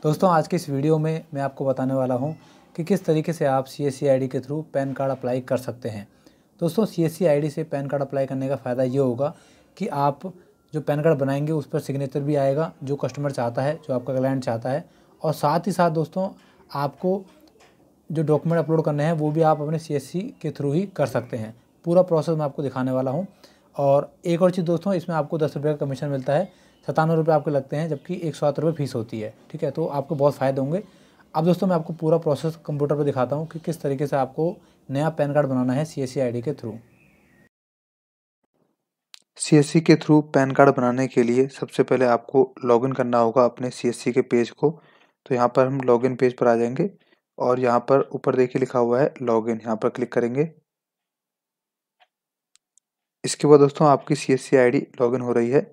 दोस्तों आज की इस वीडियो में मैं आपको बताने वाला हूं कि किस तरीके से आप CSC आईडी के थ्रू पैन कार्ड अप्लाई कर सकते हैं। दोस्तों CSC आईडी से पैन कार्ड अप्लाई करने का फ़ायदा ये होगा कि आप जो पैन कार्ड बनाएंगे उस पर सिग्नेचर भी आएगा जो कस्टमर चाहता है, जो आपका क्लाइंट चाहता है। और साथ ही साथ दोस्तों आपको जो डॉक्यूमेंट अपलोड करने हैं वो भी आप अपने CSC के थ्रू ही कर सकते हैं। पूरा प्रोसेस मैं आपको दिखाने वाला हूँ। और एक और चीज़ दोस्तों, इसमें आपको 10 रुपये का कमीशन मिलता है, 97 रुपये आपके लगते हैं, जबकि 107 रुपये फ़ीस होती है। ठीक है, तो आपको बहुत फ़ायदे होंगे। अब दोस्तों मैं आपको पूरा प्रोसेस कंप्यूटर पर दिखाता हूँ कि किस तरीके से आपको नया पैन कार्ड बनाना है CSC आईडी के थ्रू। CSC के थ्रू पैन कार्ड बनाने के लिए सबसे पहले आपको लॉगिन करना होगा अपने CSC के पेज को। तो यहाँ पर हम लॉगिन पेज पर आ जाएंगे और यहाँ पर ऊपर देखिए लिखा हुआ है लॉगिन, यहाँ पर क्लिक करेंगे। इसके बाद दोस्तों आपकी CSC आईडी लॉगिन हो रही है।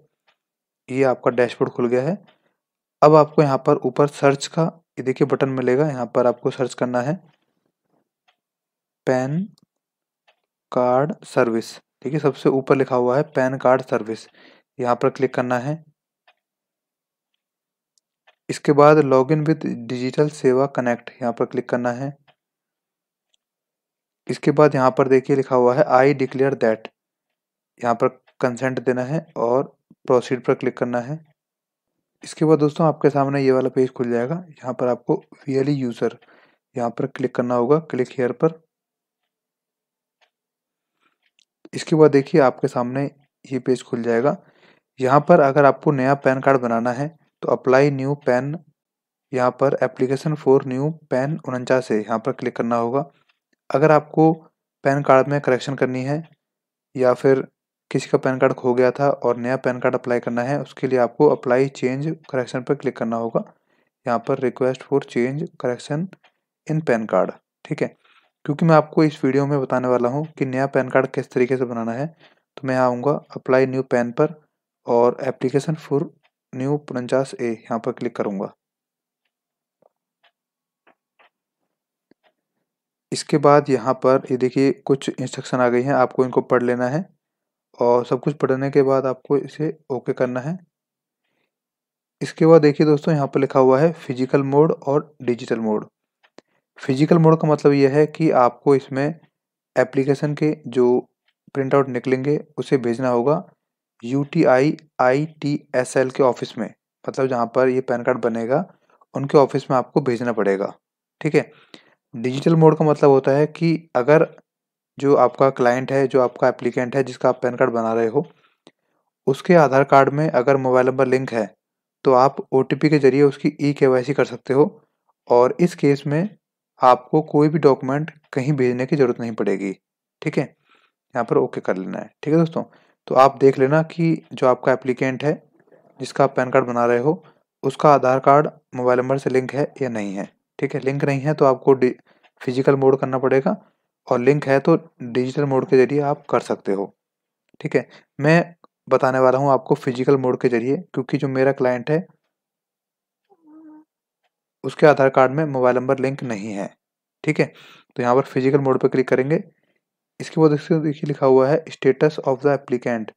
ये आपका डैशबोर्ड खुल गया है। अब आपको यहाँ पर ऊपर सर्च का ये देखिए बटन मिलेगा, यहाँ पर आपको सर्च करना है पैन कार्ड सर्विस। ठीक है, सबसे ऊपर लिखा हुआ है पैन कार्ड सर्विस, यहाँ पर क्लिक करना है। इसके बाद लॉगिन विद डिजिटल सेवा कनेक्ट, यहाँ पर क्लिक करना है। इसके बाद यहाँ पर देखिए लिखा हुआ है आई डिक्लेयर दैट, यहाँ पर कंसेंट देना है और प्रोसीड पर क्लिक करना है। इसके बाद दोस्तों आपके सामने ये वाला पेज खुल जाएगा। यहाँ पर आपको वीएलई यूज़र यहाँ पर क्लिक करना होगा, क्लिक हियर पर। इसके बाद देखिए आपके सामने ये पेज खुल जाएगा। यहाँ पर अगर आपको नया पैन कार्ड बनाना है तो अप्लाई न्यू पैन, यहाँ पर एप्लीकेशन फॉर न्यू पैन 49 है, यहाँ पर क्लिक करना होगा। अगर आपको पैन कार्ड में करेक्शन करनी है या फिर किसी का पैन कार्ड खो गया था और नया पैन कार्ड अप्लाई करना है, उसके लिए आपको अप्लाई चेंज करेक्शन पर क्लिक करना होगा। यहाँ पर request for change correction in pan card. ठीक है, क्योंकि मैं आपको इस वीडियो में बताने वाला हूँ कि नया पैन कार्ड किस तरीके से बनाना है, तो मैं आऊँगा अप्लाई न्यू पैन पर और एप्लीकेशन फॉर न्यू 49A यहाँ पर क्लिक करूँगा। इसके बाद यहाँ पर ये देखिए कुछ इंस्ट्रक्शन आ गई हैं, आपको इनको पढ़ लेना है और सब कुछ पढ़ने के बाद आपको इसे ओके करना है। इसके बाद देखिए दोस्तों यहाँ पर लिखा हुआ है फिजिकल मोड और डिजिटल मोड। फिजिकल मोड का मतलब ये है कि आपको इसमें एप्लीकेशन के जो प्रिंट आउट निकलेंगे उसे भेजना होगा UTI ITSL के ऑफिस में, मतलब जहाँ पर ये पैन कार्ड बनेगा उनके ऑफिस में आपको भेजना पड़ेगा। ठीक है, डिजिटल मोड का मतलब होता है कि अगर जो आपका क्लाइंट है, जो आपका एप्लीकेंट है जिसका आप पैन कार्ड बना रहे हो, उसके आधार कार्ड में अगर मोबाइल नंबर लिंक है तो आप OTP के ज़रिए उसकी eKYC कर सकते हो और इस केस में आपको कोई भी डॉक्यूमेंट कहीं भेजने की ज़रूरत नहीं पड़ेगी। ठीक है, यहाँ पर ओके कर लेना है। ठीक है दोस्तों, तो आप देख लेना कि जो आपका एप्लीकेंट है जिसका आप पैन कार्ड बना रहे हो उसका आधार कार्ड मोबाइल नंबर से लिंक है या नहीं है। ठीक है, लिंक नहीं है तो आपको फिजिकल मोड करना पड़ेगा और लिंक है तो डिजिटल मोड के ज़रिए आप कर सकते हो। ठीक है, मैं बताने वाला हूँ आपको फिजिकल मोड के ज़रिए, क्योंकि जो मेरा क्लाइंट है उसके आधार कार्ड में मोबाइल नंबर लिंक नहीं है। ठीक है, तो यहाँ पर फिजिकल मोड पर क्लिक करेंगे। इसके बाद इसके देखिए लिखा हुआ है स्टेटस ऑफ द एप्लीकेंट,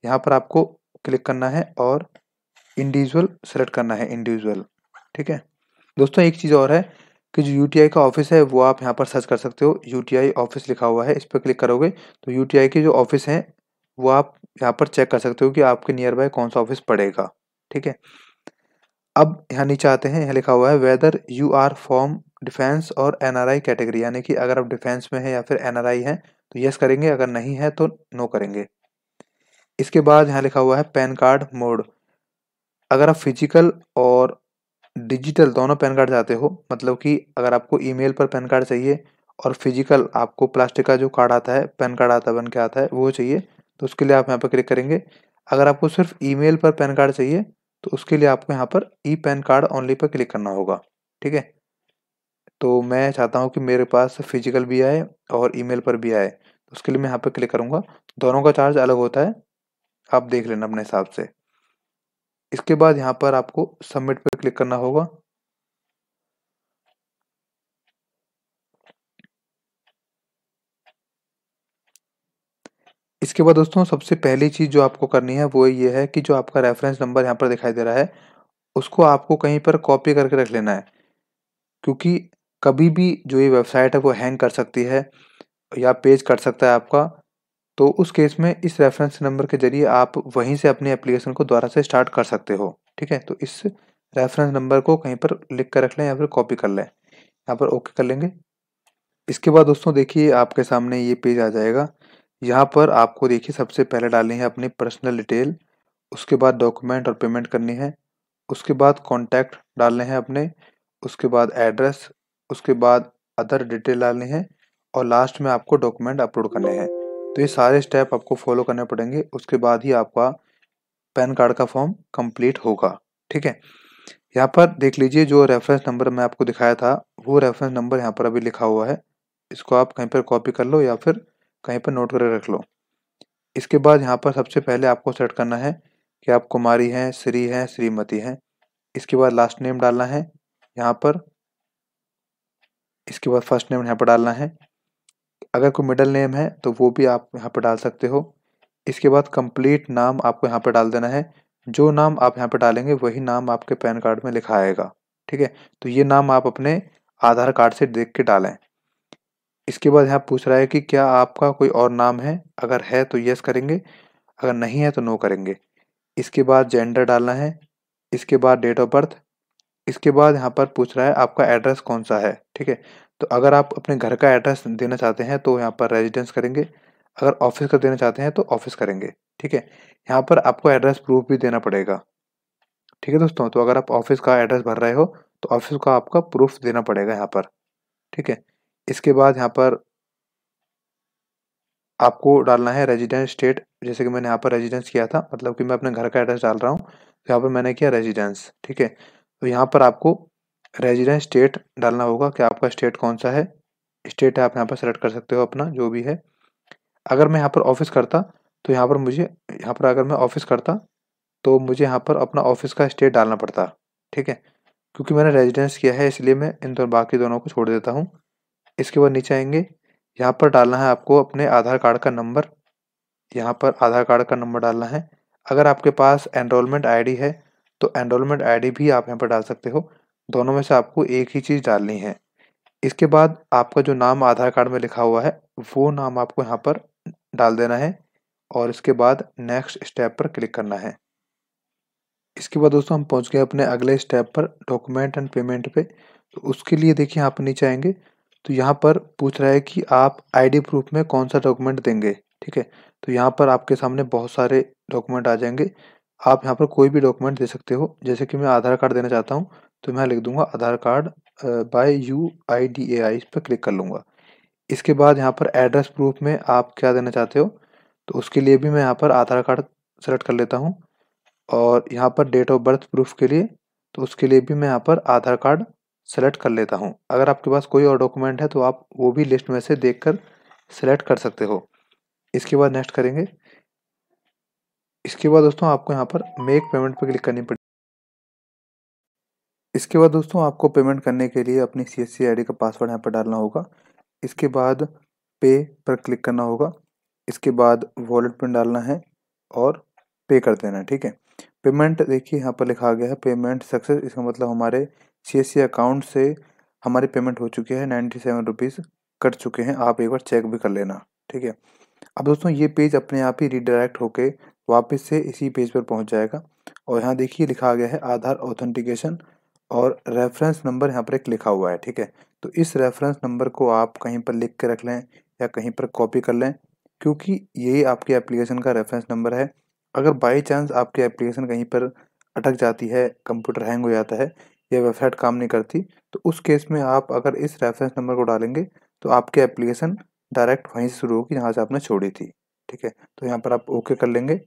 यहाँ पर आपको क्लिक करना है और इंडिविजुअल सेलेक्ट करना है, इंडिविजुअल। ठीक है दोस्तों, एक चीज़ और है कि जो UTI का ऑफिस है वो आप यहाँ पर सर्च कर सकते हो। UTI ऑफिस लिखा हुआ है, इस पर क्लिक करोगे तो UTI के जो ऑफिस हैं वो आप यहाँ पर चेक कर सकते हो कि आपके नियर बाय कौन सा ऑफिस पड़ेगा। ठीक है, अब यहाँ नीचे आते हैं, यहाँ लिखा हुआ है whether you are from defence और NRI कैटेगरी, यानी कि अगर आप डिफेंस में हैं या फिर NRI हैं तो यस करेंगे, अगर नहीं है तो नो करेंगे। इसके बाद यहाँ लिखा हुआ है पैन कार्ड मोड, अगर आप फिजिकल और डिजिटल दोनों पैन कार्ड चाहते हो, मतलब कि अगर आपको ईमेल पर पैन कार्ड चाहिए और फिजिकल आपको प्लास्टिक का जो कार्ड आता है, पैन कार्ड आता है बन के आता है, वो चाहिए, तो उसके लिए आप यहाँ पर क्लिक करेंगे। अगर आपको सिर्फ ईमेल पर पैन कार्ड चाहिए तो उसके लिए आपको यहाँ पर ई पैन कार्ड ओनली पर क्लिक करना होगा। ठीक है, तो मैं चाहता हूँ कि मेरे पास फिजिकल भी आए और ईमेल पर भी आए, तो उसके लिए मैं यहाँ पर क्लिक करूँगा। दोनों का चार्ज अलग होता है, आप देख लेना अपने हिसाब से। इसके बाद यहाँ पर आपको सबमिट पर क्लिक करना होगा। इसके बाद दोस्तों सबसे पहली चीज़ जो आपको करनी है वो ये है कि जो आपका रेफरेंस नंबर यहाँ पर दिखाई दे रहा है उसको आपको कहीं पर कॉपी करके रख लेना है, क्योंकि कभी भी जो ये वेबसाइट है वो हैंग कर सकती है या पेज कट सकता है आपका। तो उस केस में इस रेफरेंस नंबर के ज़रिए आप वहीं से अपनी एप्लीकेशन को दोबारा से स्टार्ट कर सकते हो, ठीक है? तो इस रेफरेंस नंबर को कहीं पर लिख कर रख लें या फिर कॉपी कर लें। यहाँ पर ओके कर लेंगे। इसके बाद दोस्तों देखिए आपके सामने ये पेज आ जाएगा। यहाँ पर आपको देखिए सबसे पहले डालनी है अपनी पर्सनल डिटेल, उसके बाद डॉक्यूमेंट और पेमेंट करनी है, उसके बाद कॉन्टैक्ट डालने हैं अपने, उसके बाद एड्रेस, उसके बाद अदर डिटेल डालनी है और लास्ट में आपको डॉक्यूमेंट अपलोड करने हैं। तो ये सारे स्टेप आपको फॉलो करने पड़ेंगे, उसके बाद ही आपका पैन कार्ड का फॉर्म कंप्लीट होगा, ठीक है? यहाँ पर देख लीजिए जो रेफरेंस नंबर मैं आपको दिखाया था, वो रेफरेंस नंबर यहाँ पर अभी लिखा हुआ है। इसको आप कहीं पर कॉपी कर लो या फिर कहीं पर नोट करके रख लो। इसके बाद यहाँ पर सबसे पहले आपको सेलेक्ट करना है कि आप कुमारी हैं, श्री हैं, श्रीमती हैं। इसके बाद लास्ट नेम डालना है यहाँ पर, इसके बाद फर्स्ट नेम यहाँ पर डालना है। अगर कोई मिडल नेम है तो वो भी आप यहाँ पर डाल सकते हो। इसके बाद कंप्लीट नाम आपको यहाँ पर डाल देना है। जो नाम आप यहाँ पे डालेंगे वही नाम आपके पैन कार्ड में लिखा आएगा, ठीक है? तो ये नाम आप अपने आधार कार्ड से देख के डालें। इसके बाद यहाँ पूछ रहा है कि क्या आपका कोई और नाम है? अगर है तो यस करेंगे, अगर नहीं है तो नो करेंगे। इसके बाद जेंडर डालना है, इसके बाद डेट ऑफ बर्थ, इसके बाद यहाँ पर पूछ रहा है आपका एड्रेस कौन-सा है, ठीक है? तो अगर आप अपने घर का एड्रेस देना चाहते हैं तो यहाँ पर रेजिडेंस करेंगे, अगर ऑफ़िस का देना चाहते हैं तो ऑफ़िस करेंगे, ठीक है? यहाँ पर आपको एड्रेस प्रूफ़ भी देना पड़ेगा, ठीक है दोस्तों? तो अगर आप ऑफ़िस का एड्रेस भर रहे हो तो ऑफ़िस का आपका प्रूफ़ देना पड़ेगा यहाँ पर, ठीक है? इसके बाद यहाँ पर आपको डालना है रेजिडेंस स्टेट, जैसे कि मैंने यहाँ पर रेजिडेंस किया था, मतलब कि मैं अपने घर का एड्रेस डाल रहा हूँ, तो यहाँ पर मैंने किया रेजिडेंस, ठीक है? तो यहाँ पर आपको रेजिडेंस स्टेट डालना होगा कि आपका स्टेट कौन-सा है। स्टेट आप यहाँ पर सेलेक्ट कर सकते हो अपना जो भी है। अगर मैं यहाँ पर ऑफ़िस करता तो यहाँ पर अगर मैं ऑफ़िस करता तो मुझे यहाँ पर अपना ऑफ़िस का स्टेट डालना पड़ता, ठीक है? क्योंकि मैंने रेजिडेंस किया है इसलिए मैं इन दो बाकी दोनों को छोड़ देता हूँ। इसके बाद नीचे आएँगे, यहाँ पर डालना है आपको अपने आधार कार्ड का नंबर, यहाँ पर आधार कार्ड का नंबर डालना है। अगर आपके पास एनरोलमेंट आईडी है, तो एनरोलमेंट आईडी भी आप यहाँ पर डाल सकते हो। दोनों में से आपको एक ही चीज़ डालनी है। इसके बाद आपका जो नाम आधार कार्ड में लिखा हुआ है, वो नाम आपको यहाँ पर डाल देना है और इसके बाद नेक्स्ट स्टेप पर क्लिक करना है। इसके बाद दोस्तों हम पहुँच गए अपने अगले स्टेप पर, डॉक्यूमेंट एंड पेमेंट पे। तो उसके लिए देखिए यहाँ पर नीचे आएँगे, तो यहाँ पर पूछ रहा है कि आप आईडी प्रूफ में कौन-सा डॉक्यूमेंट देंगे, ठीक है? तो यहाँ पर आपके सामने बहुत सारे डॉक्यूमेंट आ जाएँगे। आप यहाँ पर कोई भी डॉक्यूमेंट दे सकते हो। जैसे कि मैं आधार कार्ड देना चाहता हूँ, तो मैं लिख दूँगा आधार कार्ड बाय UIDAI, इस पे क्लिक कर लूँगा। इसके बाद यहाँ पर एड्रेस प्रूफ में आप क्या देना चाहते हो, तो उसके लिए भी मैं यहाँ पर आधार कार्ड सेलेक्ट कर लेता हूँ और यहाँ पर डेट ऑफ बर्थ प्रूफ के लिए, तो उसके लिए भी मैं यहाँ पर आधार कार्ड सेलेक्ट कर लेता हूँ। अगर आपके पास कोई और डॉक्यूमेंट है तो आप वो भी लिस्ट में से देखकर सेलेक्ट कर सकते हो। इसके बाद नेक्स्ट करेंगे। इसके बाद दोस्तों आपको यहाँ पर मेक पेमेंट पे क्लिक करनी पड़ेगी। इसके बाद दोस्तों आपको पेमेंट करने के लिए अपनी CSC आईडी का पासवर्ड यहाँ पर डालना होगा। इसके बाद पे पर क्लिक करना होगा। इसके बाद वॉलेट पिन डालना है और पे कर देना है, ठीक है? पेमेंट देखिए यहाँ पर लिखा गया है पेमेंट सक्सेस, इसका मतलब हमारे CSC अकाउंट से हमारी पेमेंट हो चुकी है, 97 रुपीज़ कट चुके हैं। आप एक बार चेक भी कर लेना, ठीक है? अब दोस्तों ये पेज अपने आप ही रीडायरेक्ट होके वापस से इसी पेज पर पहुंच जाएगा और यहाँ देखिए लिखा गया है आधार ऑथेंटिकेशन और रेफरेंस नंबर यहाँ पर एक लिखा हुआ है, ठीक है? तो इस रेफरेंस नंबर को आप कहीं पर लिख के रख लें या कहीं पर कॉपी कर लें, क्योंकि यही आपकी एप्लीकेशन का रेफरेंस नंबर है। अगर बाई चांस आपकी एप्लीकेशन कहीं पर अटक जाती है, कंप्यूटर हैंग हो जाता है या वेबसाइट काम नहीं करती, तो उस केस में आप अगर इस रेफरेंस नंबर को डालेंगे तो आपकी एप्लीकेशन डायरेक्ट वहीं से शुरू होगी जहाँ से आपने छोड़ी थी, ठीक है? तो यहाँ पर आप ओके कर लेंगे।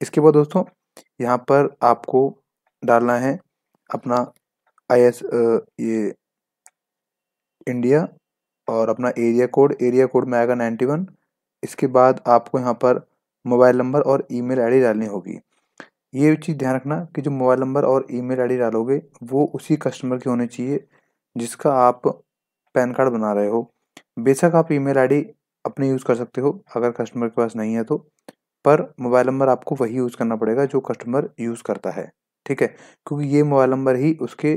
इसके बाद दोस्तों यहाँ पर आपको डालना है अपना ये इंडिया और अपना एरिया कोड में आएगा 91। इसके बाद आपको यहाँ पर मोबाइल नंबर और ईमेल आईडी डालनी होगी। ये चीज़ ध्यान रखना कि जो मोबाइल नंबर और ईमेल आईडी डालोगे वो उसी कस्टमर की होनी चाहिए जिसका आप पैन कार्ड बना रहे हो। बेशक आप ईमेल आईडी अपनी यूज़ कर सकते हो अगर कस्टमर के पास नहीं है तो, पर मोबाइल नंबर आपको वही यूज़ करना पड़ेगा जो कस्टमर यूज़ करता है, ठीक है, क्योंकि ये मोबाइल नंबर ही उसके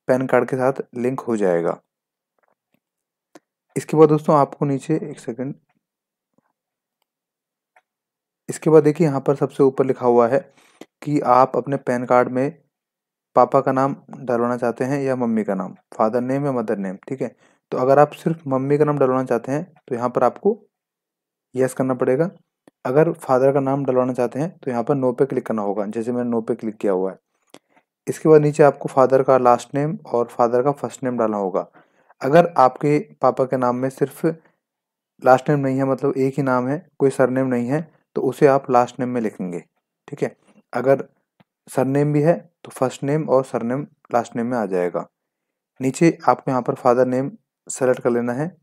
पैन कार्ड के साथ लिंक हो जाएगा। इसके बाद दोस्तों आपको नीचे एक सेकंड, इसके बाद देखिए यहाँ पर सबसे ऊपर लिखा हुआ है कि आप अपने पैन कार्ड में पापा का नाम डलवाना चाहते हैं या मम्मी का नाम, फादर नेम या मदर नेम। ठीक है, तो अगर आप सिर्फ मम्मी का नाम डलवाना चाहते हैं तो यहाँ पर आपको यस करना पड़ेगा। अगर फादर का नाम डलवाना चाहते हैं तो यहाँ पर नो पे क्लिक करना होगा, जैसे मैंने नो पे क्लिक किया हुआ है। इसके बाद नीचे आपको फादर का लास्ट नेम और फादर का फर्स्ट नेम डालना होगा। अगर आपके पापा के नाम में सिर्फ लास्ट नेम नहीं है, मतलब एक ही नाम है, कोई सरनेम नहीं है, तो उसे आप लास्ट नेम में लिखेंगे। ठीक है, अगर सरनेम भी है तो फर्स्ट नेम और सरनेम लास्ट नेम में आ जाएगा। नीचे आपको यहाँ पर फादर नेम सेलेक्ट कर लेना है।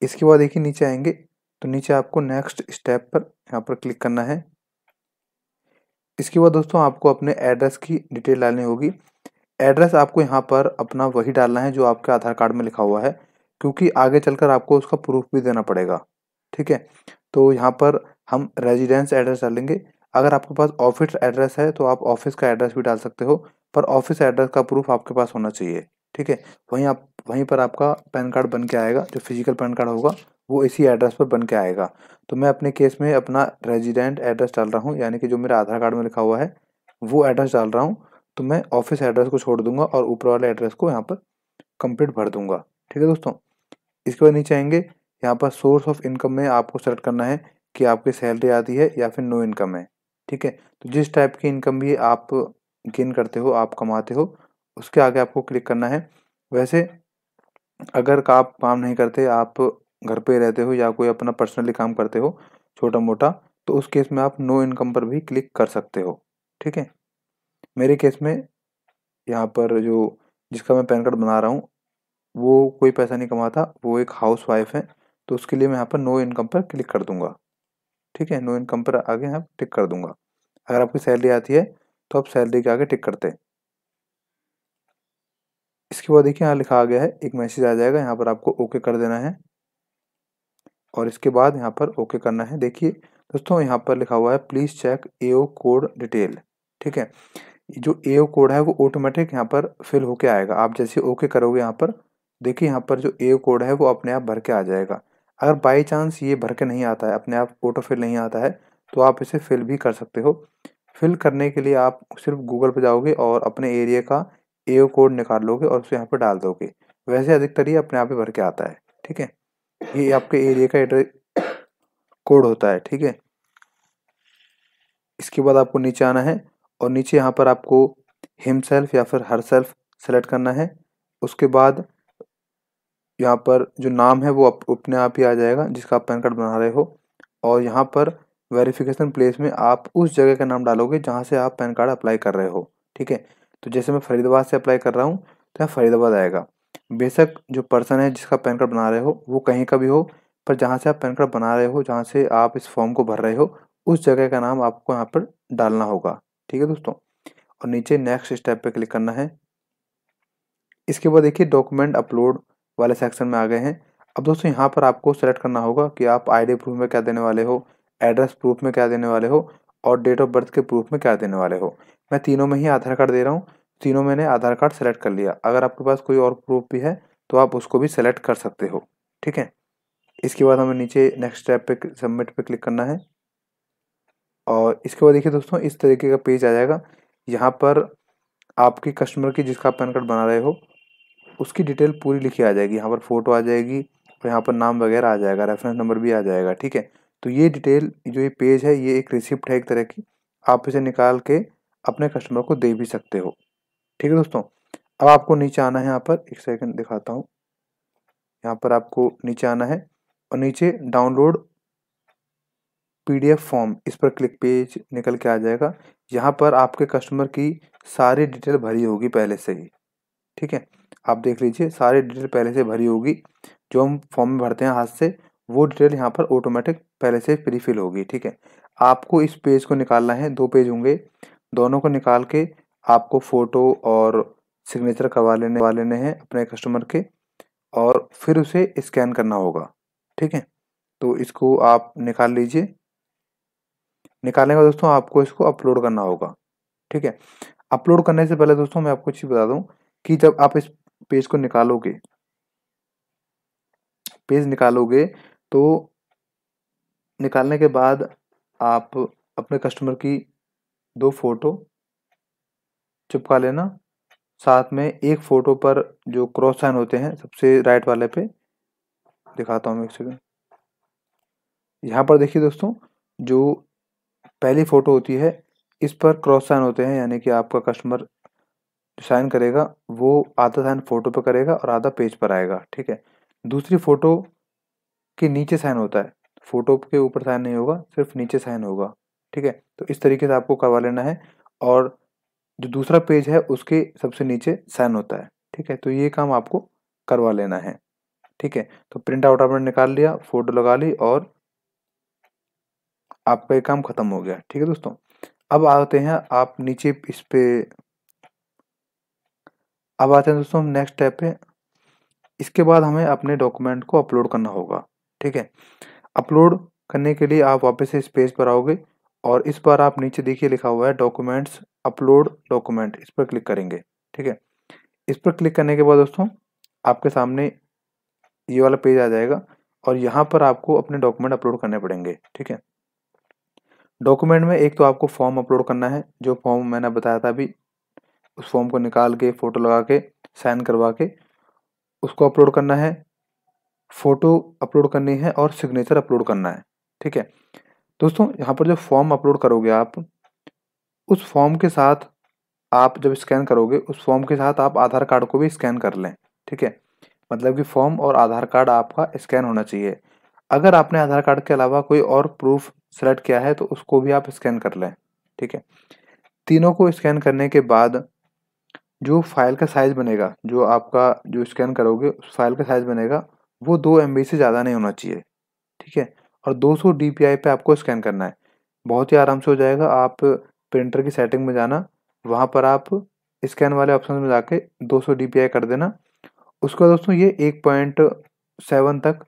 इसके बाद देखिए नीचे आएंगे तो नीचे आपको नेक्स्ट स्टेप पर यहाँ पर क्लिक करना है। इसके बाद दोस्तों आपको अपने एड्रेस की डिटेल डालनी होगी। एड्रेस आपको यहाँ पर अपना वही डालना है जो आपके आधार कार्ड में लिखा हुआ है, क्योंकि आगे चलकर आपको उसका प्रूफ भी देना पड़ेगा। ठीक है, तो यहाँ पर हम रेजिडेंस एड्रेस डालेंगे। अगर आपके पास ऑफिस एड्रेस है तो आप ऑफिस का एड्रेस भी डाल सकते हो, पर ऑफिस एड्रेस का प्रूफ आपके पास होना चाहिए। ठीक है, वहीं पर आपका पैन कार्ड बन के आएगा, जो फिजिकल पैन कार्ड होगा वो इसी एड्रेस पर बन के आएगा। तो मैं अपने केस में अपना रेजिडेंट एड्रेस डाल रहा हूँ, यानी कि जो मेरा आधार कार्ड में लिखा हुआ है वो एड्रेस डाल रहा हूँ। तो मैं ऑफिस एड्रेस को छोड़ दूंगा और ऊपर वाले एड्रेस को यहाँ पर कंप्लीट भर दूंगा। ठीक है दोस्तों, इसके बाद नीचे आएंगे, यहाँ पर सोर्स ऑफ इनकम में आपको सेलेक्ट करना है कि आपकी सैलरी आती है या फिर नो इनकम है। ठीक है, तो जिस टाइप की इनकम भी आप गेन करते हो, आप कमाते हो, उसके आगे आपको क्लिक करना है। वैसे अगर आप काम नहीं करते, आप घर पे रहते हो या कोई अपना पर्सनली काम करते हो छोटा मोटा, तो उस केस में आप नो इनकम पर भी क्लिक कर सकते हो। ठीक है, मेरे केस में यहाँ पर जो जिसका मैं पैन कार्ड बना रहा हूँ वो कोई पैसा नहीं कमाता, वो एक हाउस वाइफ है, तो उसके लिए मैं यहाँ पर नो इनकम पर क्लिक कर दूंगा। ठीक है, नो इनकम पर आगे यहाँ टिक कर दूंगा। अगर आपकी सैलरी आती है तो आप सैलरी के आगे टिक करते हैं। इसके बाद देखिए यहाँ लिखा आ गया है, एक मैसेज आ जाएगा, यहाँ पर आपको ओके कर देना है और इसके बाद यहाँ पर ओके करना है। देखिए दोस्तों यहाँ पर लिखा हुआ है please check AO code detail. ठीक है, जो एओ कोड है वो ऑटोमेटिक यहाँ पर फिल होके आएगा। आप जैसे ओके करोगे यहाँ पर देखिए यहाँ पर जो एओ कोड है वो अपने आप भर के आ जाएगा। अगर बाई चांस ये भर के नहीं आता है, अपने आप ऑटो फिल नहीं आता है, तो आप इसे फिल भी कर सकते हो। फिल करने के लिए आप सिर्फ गूगल पर जाओगे और अपने एरिया का एओ कोड निकाल लोगे और उसे यहाँ पर डाल दोगे। वैसे अधिकतर ये अपने आप ही भर के आता है। ठीक है, ये आपके एरिया का एड्रेस कोड होता है। ठीक है, इसके बाद आपको नीचे आना है और नीचे यहाँ पर आपको हिमसेल्फ या फिर हर सेल्फ सेलेक्ट करना है। उसके बाद यहाँ पर जो नाम है वो अपने आप ही आ जाएगा जिसका आप पैन कार्ड बना रहे हो, और यहाँ पर वेरिफिकेशन प्लेस में आप उस जगह का नाम डालोगे जहाँ से आप पैन कार्ड अप्लाई कर रहे हो। ठीक है, तो जैसे मैं फरीदाबाद से अप्लाई कर रहा हूँ तो यहाँ फरीदाबाद आएगा। बेशक जो पर्सन है जिसका पैन कार्ड बना रहे हो वो कहीं का भी हो, पर जहाँ से आप पैन कार्ड बना रहे हो, जहाँ से आप इस फॉर्म को भर रहे हो, उस जगह का नाम आपको यहाँ पर डालना होगा। ठीक है दोस्तों, और नीचे नेक्स्ट स्टेप पे क्लिक करना है। इसके बाद देखिए डॉक्यूमेंट अपलोड वाले सेक्शन में आ गए हैं। अब दोस्तों यहाँ पर आपको सेलेक्ट करना होगा कि आप आईडी प्रूफ में क्या देने वाले हो, एड्रेस प्रूफ में क्या देने वाले हो और डेट ऑफ बर्थ के प्रूफ में क्या देने वाले हो। मैं तीनों में ही आधार कार्ड दे रहा हूँ, तीनों मैंने आधार कार्ड सेलेक्ट कर लिया। अगर आपके पास कोई और प्रूफ भी है तो आप उसको भी सेलेक्ट कर सकते हो। ठीक है, इसके बाद हमें नीचे नेक्स्ट स्टेप पे सबमिट पे क्लिक करना है और इसके बाद देखिए दोस्तों इस तरीके का पेज आ जाएगा। यहाँ पर आपकी कस्टमर की जिसका आप पैन कार्ड बना रहे हो उसकी डिटेल पूरी लिखी आ जाएगी। यहाँ पर फोटो आ जाएगी और यहाँ पर नाम वगैरह आ जाएगा, रेफरेंस नंबर भी आ जाएगा। ठीक है, तो ये डिटेल जो ये पेज है ये एक रिसिप्ट है एक तरह की, आप इसे निकाल के अपने कस्टमर को दे भी सकते हो। ठीक है दोस्तों, अब आपको नीचे आना है, यहाँ पर एक सेकंड दिखाता हूँ। यहाँ पर आपको नीचे आना है और नीचे डाउनलोड पीडीएफ फॉर्म, इस पर क्लिक, पेज निकल के आ जाएगा। यहाँ पर आपके कस्टमर की सारी डिटेल भरी होगी पहले से ही। ठीक है, आप देख लीजिए सारी डिटेल पहले से भरी होगी। जो हम फॉर्म में भरते हैं हाथ से वो डिटेल यहाँ पर ऑटोमेटिक पहले से प्री फिल होगी। ठीक है, आपको इस पेज को निकालना है, 2 पेज होंगे, दोनों को निकाल के आपको फोटो और सिग्नेचर करवा लेने हैं अपने कस्टमर के और फिर उसे स्कैन करना होगा। ठीक है, तो इसको आप निकाल लीजिए। निकालने का दोस्तों आपको इसको अपलोड करना होगा। ठीक है, अपलोड करने से पहले दोस्तों मैं आपको चीज़ बता दूं कि जब आप इस पेज को निकालोगे, पेज निकालोगे तो निकालने के बाद आप अपने कस्टमर की 2 फोटो चिपका लेना। साथ में एक फोटो पर जो क्रॉस साइन होते हैं सबसे राइट वाले पे, दिखाता हूँ मैं एक सेकंड। यहाँ पर देखिए दोस्तों, जो पहली फोटो होती है इस पर क्रॉस साइन होते हैं, यानी कि आपका कस्टमर साइन करेगा वो आधा साइन फोटो पे करेगा और आधा पेज पर आएगा। ठीक है, दूसरी फोटो के नीचे साइन होता है, फोटो के ऊपर साइन नहीं होगा, सिर्फ नीचे साइन होगा। ठीक है, तो इस तरीके से आपको करवा लेना है। और जो दूसरा पेज है उसके सबसे नीचे साइन होता है। ठीक है, तो ये काम आपको करवा लेना है। ठीक है, तो प्रिंट आउट आपने निकाल लिया, फोटो लगा ली और आपका ये काम खत्म हो गया। ठीक है दोस्तों, अब आते हैं आप नीचे इस पे, अब आते हैं दोस्तों हम नेक्स्ट स्टेप पे। इसके बाद हमें अपने डॉक्यूमेंट को अपलोड करना होगा। ठीक है, अपलोड करने के लिए आप वापस से इस पेज पर आओगे और इस बार आप नीचे देखिए लिखा हुआ है डॉक्यूमेंट्स, अपलोड डॉक्यूमेंट, इस पर क्लिक करेंगे। ठीक है, इस पर क्लिक करने के बाद दोस्तों आपके सामने ये वाला पेज आ जाएगा और यहाँ पर आपको अपने डॉक्यूमेंट अपलोड करने पड़ेंगे। ठीक है, डॉक्यूमेंट में एक तो आपको फॉर्म अपलोड करना है, जो फॉर्म मैंने बताया था अभी, उस फॉर्म को निकाल के फोटो लगा के साइन करवा के उसको अपलोड करना है, फोटो अपलोड करनी है और सिग्नेचर अपलोड करना है। ठीक है दोस्तों, यहाँ पर जो फॉर्म अपलोड करोगे आप, उस फॉर्म के साथ आप जब स्कैन करोगे उस फॉर्म के साथ आप आधार कार्ड को भी स्कैन कर लें। ठीक है, मतलब कि फॉर्म और आधार कार्ड आपका स्कैन होना चाहिए। अगर आपने आधार कार्ड के अलावा कोई और प्रूफ सेलेक्ट किया है तो उसको भी आप स्कैन कर लें। ठीक है, तीनों को स्कैन करने के बाद जो फाइल का साइज बनेगा, जो आपका जो स्कैन करोगे उस फाइल का साइज बनेगा, वो 2 MB से ज़्यादा नहीं होना चाहिए। ठीक है, और 200 DPI पे आपको स्कैन करना है। बहुत ही आराम से हो जाएगा। आप प्रिंटर की सेटिंग में जाना, वहाँ पर आप स्कैन वाले ऑप्शन में जाके 200 DPI कर देना। उसके बाद दोस्तों ये 1.7 तक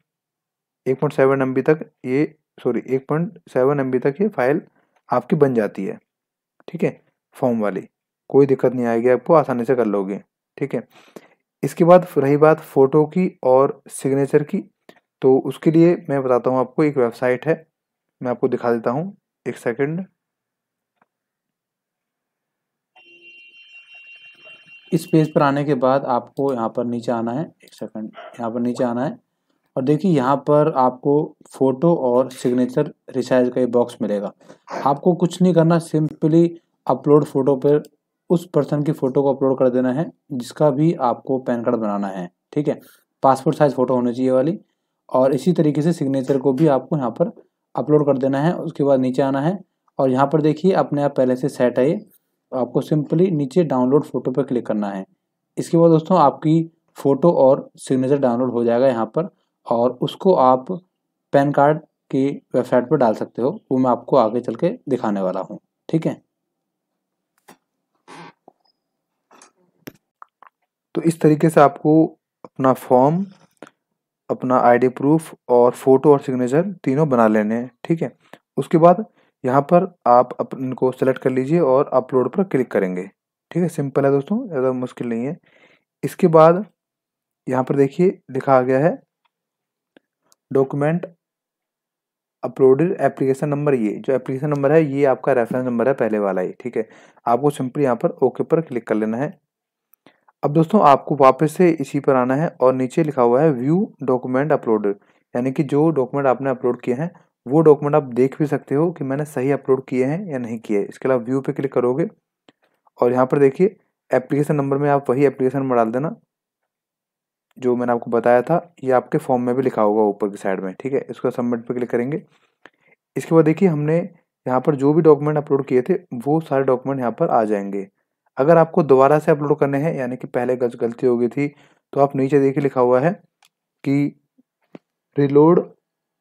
1.7 MB तक ये 1.7 MB तक ये फाइल आपकी बन जाती है। ठीक है, फॉर्म वाली कोई दिक्कत नहीं आएगी, आपको आसानी से कर लोगे। ठीक है, इसके बाद रही बात फ़ोटो की और सिग्नेचर की, तो उसके लिए मैं बताता हूँ आपको, एक वेबसाइट है, मैं आपको दिखा देता हूँ, एक सेकंड। इस पेज पर आने के बाद आपको यहाँ पर नीचे आना है, एक सेकंड, यहाँ पर नीचे आना है और देखिए यहाँ पर आपको फ़ोटो और सिग्नेचर रिसाइज का ये बॉक्स मिलेगा। आपको कुछ नहीं करना, सिंपली अपलोड फ़ोटो पर उस पर्सन की फ़ोटो को अपलोड कर देना है जिसका भी आपको पैन कार्ड बनाना है। ठीक है, पासपोर्ट साइज़ फ़ोटो होनी चाहिए वाली। और इसी तरीके से सिग्नेचर को भी आपको यहाँ पर अपलोड कर देना है। उसके बाद नीचे आना है और यहाँ पर देखिए अपने आप पहले से सेट है ये, आपको सिंपली नीचे डाउनलोड फ़ोटो पर क्लिक करना है। इसके बाद दोस्तों आपकी फ़ोटो और सिग्नेचर डाउनलोड हो जाएगा यहाँ पर, और उसको आप पैन कार्ड की वेबसाइट पर डाल सकते हो। वो मैं आपको आगे चल के दिखाने वाला हूँ। ठीक है, तो इस तरीके से आपको अपना फॉर्म, अपना ID प्रूफ और फोटो और सिग्नेचर तीनों बना लेने हैं। ठीक है, उसके बाद यहाँ पर आप इनको सेलेक्ट कर लीजिए और अपलोड पर क्लिक करेंगे। ठीक है, सिंपल है दोस्तों, ज़्यादा मुश्किल नहीं है। इसके बाद यहाँ पर देखिए लिखा आ गया है डॉक्यूमेंट अपलोडेड एप्लीकेशन नंबर। ये जो एप्लीकेशन नंबर है ये आपका रेफरेंस नंबर है, पहले वाला ही। ठीक है, आपको सिंपली यहाँ पर ओके पर क्लिक कर लेना है। अब दोस्तों आपको वापस से इसी पर आना है और नीचे लिखा हुआ है व्यू डॉक्यूमेंट अपलोडेड, यानी कि जो डॉक्यूमेंट आपने अपलोड किए हैं वो डॉक्यूमेंट आप देख भी सकते हो कि मैंने सही अपलोड किए हैं या नहीं किए। इसके अलावा व्यू पे क्लिक करोगे और यहाँ पर देखिए एप्लीकेशन नंबर में आप वही एप्लीकेशन नंबर डाल देना जो मैंने आपको बताया था। ये आपके फॉर्म में भी लिखा होगा ऊपर की साइड में। ठीक है, इसको सबमिट पे क्लिक करेंगे। इसके बाद देखिए हमने यहाँ पर जो भी डॉक्यूमेंट अपलोड किए थे वो सारे डॉक्यूमेंट यहाँ पर आ जाएंगे। अगर आपको दोबारा से अपलोड करने हैं, यानी कि पहले गलती हो गई थी, तो आप नीचे देखिए लिखा हुआ है कि रिलोड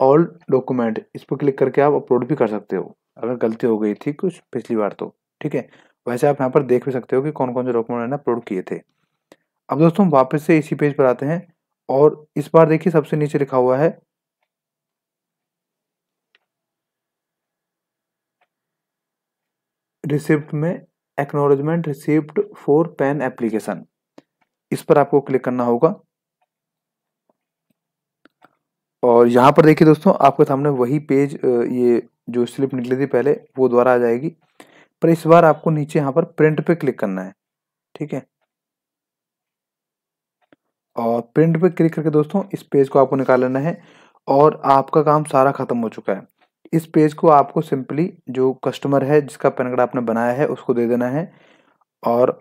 ऑल डॉक्यूमेंट, इस पर क्लिक करके आप अपलोड भी कर सकते हो अगर गलती हो गई थी कुछ पिछली बार तो। ठीक है, वैसे आप यहाँ पर देख भी सकते हो कि कौन कौन से डॉक्यूमेंट मैंने अपलोड किए थे। अब दोस्तों वापस से इसी पेज पर आते हैं और इस बार देखिए सबसे नीचे लिखा हुआ है रिसिप्ट में acknowledgement receipt for pan application, इस पर आपको क्लिक करना होगा। और यहाँ पर देखिए दोस्तों, आपके सामने वही पेज, ये जो स्लिप निकली थी पहले वो दोबारा आ जाएगी, पर इस बार आपको नीचे यहाँ पर प्रिंट पे क्लिक करना है। ठीक है, और प्रिंट पे क्लिक करके दोस्तों इस पेज को आपको निकाल लेना है और आपका काम सारा खत्म हो चुका है। इस पेज को आपको सिंपली जो कस्टमर है जिसका पैन कार्ड आपने बनाया है उसको दे देना है, और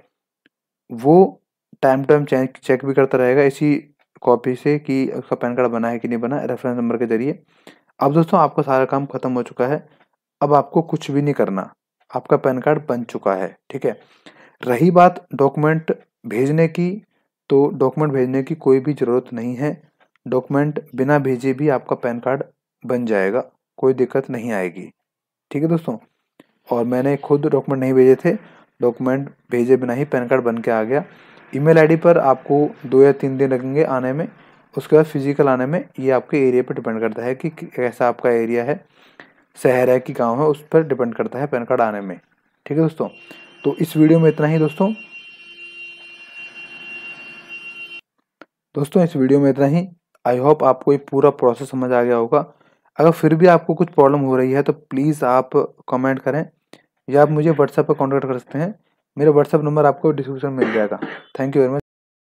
वो टाइम टू टाइम चेक भी करता रहेगा इसी कॉपी से कि उसका पैन कार्ड बना है कि नहीं बना, रेफरेंस नंबर के जरिए। अब दोस्तों आपका सारा काम खत्म हो चुका है, अब आपको कुछ भी नहीं करना, आपका पैन कार्ड बन चुका है। ठीक है, रही बात डॉक्यूमेंट भेजने की, तो डॉक्यूमेंट भेजने की कोई भी ज़रूरत नहीं है। डॉक्यूमेंट बिना भेजे भी आपका पैन कार्ड बन जाएगा, कोई दिक्कत नहीं आएगी। ठीक है दोस्तों, और मैंने खुद डॉक्यूमेंट नहीं भेजे थे, डॉक्यूमेंट भेजे बिना ही पैन कार्ड बन के आ गया। ईमेल आईडी पर आपको 2 या 3 दिन लगेंगे आने में, उसके बाद फिजिकल आने में। ये आपके एरिया पर डिपेंड करता है कि कैसा आपका एरिया है, शहर है कि गाँव है, उस पर डिपेंड करता है पैन कार्ड आने में। ठीक है दोस्तों, तो इस वीडियो में इतना ही दोस्तों। इस वीडियो में इतना ही। आई होप आपको ये पूरा प्रोसेस समझ आ गया होगा। अगर फिर भी आपको कुछ प्रॉब्लम हो रही है तो प्लीज़ आप कमेंट करें, या आप मुझे व्हाट्सएप पर कॉन्टैक्ट कर सकते हैं। मेरा व्हाट्सएप नंबर आपको डिस्क्रिप्शन में मिल जाएगा। Thank you very much.